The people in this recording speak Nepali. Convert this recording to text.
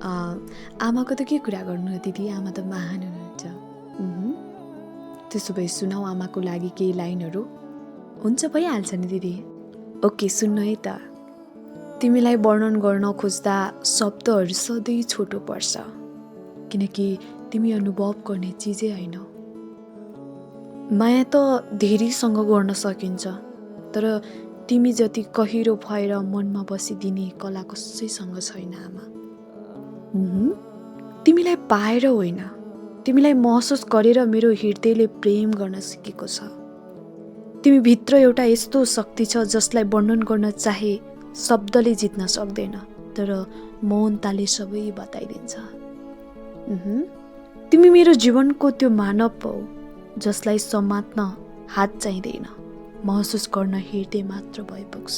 आमाको त के कुरा गर्नु दिदी, आमा त महान हुनुहुन्छ। त्यसो भए सुनाऊ आमाको लागि केही लाइनहरू। हुन्छ, भइहाल्छ नि दिदी। ओके, सुन्नु है त। तिमीलाई वर्णन गर्न खोज्दा शब्दहरू सधैँ छोटो पर्छ, किनकि तिमी अनुभव गर्ने चिजै होइन। माया त धेरैसँग गर्न सकिन्छ, तर तिमी जति गहिरो भएर मनमा बसिदिने कला कसैसँग छैन आमा। तिमीलाई पाएर होइन, तिमीलाई महसुस गरेर मेरो हृदयले प्रेम गर्न सिकेको छ। तिमी भित्र एउटा यस्तो शक्ति छ जसलाई वर्णन गर्न चाहे शब्दले जित्न सक्दैन, तर मौनताले सबै बताइदिन्छ। तिमी मेरो जीवनको त्यो मानव हौ जसलाई समात्न हात चाहिँदैन, महसुस गर्न हृदय मात्र भइ पुग्छ।